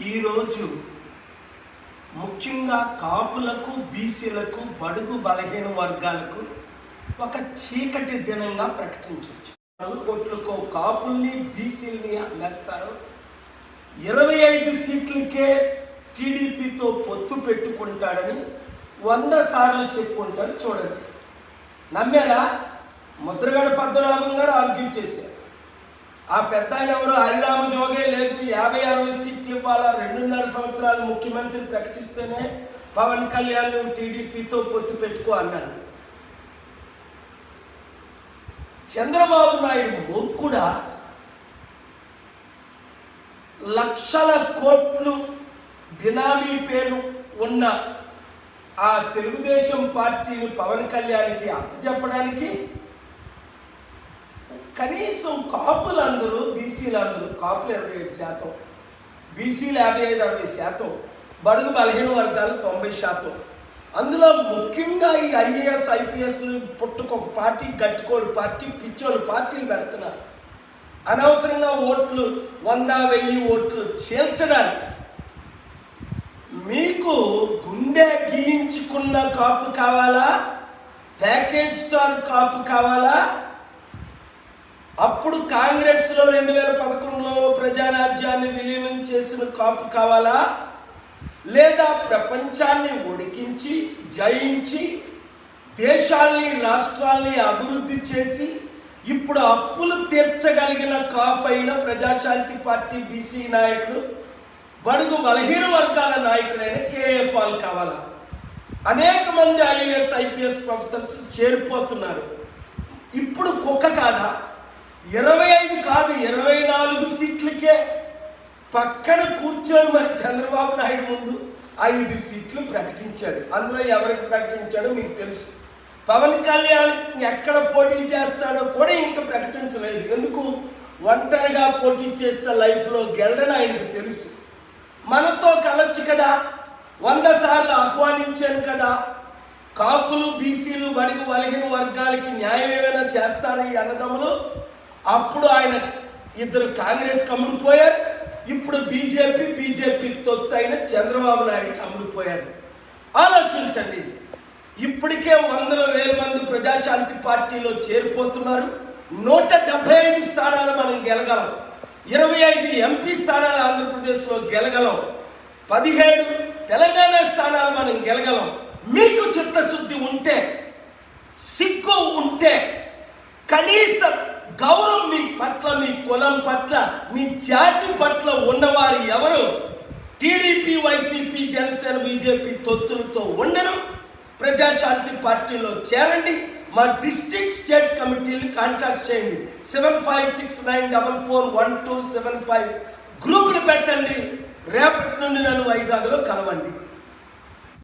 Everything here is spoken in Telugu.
ఈరోజు ముఖ్యంగా కాపులకు, బీసీలకు, బడుగు బలహీన వర్గాలకు ఒక చీకటి దినంగా ప్రకటించవచ్చు. కోట్లకో కాపుల్ని, బీసీలని అందిస్తారు. 25 సీట్లకే టీడీపీతో పొత్తు పెట్టుకుంటాడని 100 సార్లు చెప్పుకుంటారు. చూడండి, నమ్మారా? ముద్రగడ పద్మనాభం గారు ఆర్గ్యూ చేశారు. ఆ పెద్ద ఆయన ఎవరు? హరిరామ జోగే లేదు, 50-60 సీట్లు ఇవ్వాలా, 2.5 సంవత్సరాలు ముఖ్యమంత్రి ప్రకటిస్తేనే పవన్ కళ్యాణ్ టీడీపీతో పొత్తు పెట్టుకో అన్నారు. చంద్రబాబు నాయుడు మూర్ఖుడా? లక్షల కోట్లు బినామీ పేరు ఉన్న ఆ తెలుగుదేశం పార్టీని పవన్ కళ్యాణ్కి అప్పచెప్పడానికి కనీసం కాపులందరూ, బీసీలందరూ, కాపులు 27%, బీసీలు 55-60%, బడుగు బలహీన వర్గాలు 90%. అందులో ముఖ్యంగా ఈ ఐఏఎస్, ఐపీఎస్ పుట్టుకొక పార్టీ, గట్టుకోడు పార్టీ, పిచ్చోళ్ళు పార్టీలు పెడుతున్నారు. అనవసరంగా ఓట్లు 100,000 ఓట్లు చీల్చడానికి. మీకు గుండె గీయించుకున్న కాపు కావాలా? ప్యాకేజ్ స్టార్ కాపు కావాలా? అప్పుడు కాంగ్రెస్లో 2011లో ప్రజారాజ్యాన్ని విలీనం చేసిన కాపు కావాలా? లేదా ప్రపంచాన్ని ఉడికించి, జయించి, దేశాల్ని, రాష్ట్రాల్ని అభివృద్ధి చేసి ఇప్పుడు అప్పులు తీర్చగలిగిన కాపైన ప్రజాశాంతి పార్టీ బీసీ నాయకుడు, బడుగు బలహీన వర్గాల నాయకుడైన కేఏ పాల్ కావాలా? అనేక మంది ఐఏఎస్, ఐపీఎస్ ప్రొఫెసర్స్ చేరిపోతున్నారు. ఇప్పుడు కుక్క కాదా? 25 కాదు, 24 సీట్లకే పక్కన కూర్చొని మరి చంద్రబాబు నాయుడు ముందు 5 సీట్లు ప్రకటించాడు. అందులో ఎవరికి ప్రకటించాడో మీకు తెలుసు. పవన్ కళ్యాణ్ ఎక్కడ పోటీ చేస్తాడో కూడా ఇంకా ప్రకటించలేదు. ఎందుకు? ఒంటరిగా పోటీ చేస్తే లైఫ్లో గెలడని ఆయనకు తెలుసు. మనతో కలవచ్చు కదా, 100 సార్లు ఆహ్వానించాను కదా. కాపులు, బీసీలు, బడుగు బలహీన వర్గాలకి న్యాయం ఏమైనా చేస్తారు ఈ అన్నదమ్ములు? అప్పుడు ఆయన 2 కాంగ్రెస్కి అమ్ముడుపోయారు. ఇప్పుడు బీజేపీ తొత్తు అయిన చంద్రబాబు నాయుడుకి అమ్ముడుపోయారు. ఆలోచించండి. ఇప్పటికే 100,000 మంది ప్రజాశాంతి పార్టీలో చేరిపోతున్నారు. 175 స్థానాలు మనం గెలగలం. 25 ఎంపీ స్థానాలు ఆంధ్రప్రదేశ్లో గెలగలం. 17 తెలంగాణ స్థానాలు మనం గెలగలం. మీకు చిత్తశుద్ధి ఉంటే, సిగ్గు ఉంటే, కనీస గౌరవం మీ పట్ల, మీ కులం పట్ల, మీ జాతి పట్ల ఉన్నవారు ఎవరు టీడీపీ, వైసీపీ, జనసేన, బీజేపీ తొత్తులతో ఉండరు. ప్రజాశాంతి పార్టీలో చేరండి. మా డిస్ట్రిక్ట్, స్టేట్ కమిటీని కాంటాక్ట్ చేయండి. 7569441275 గ్రూపులు పెట్టండి. రేపటి నుండి నన్ను వైజాగ్లో కలవండి.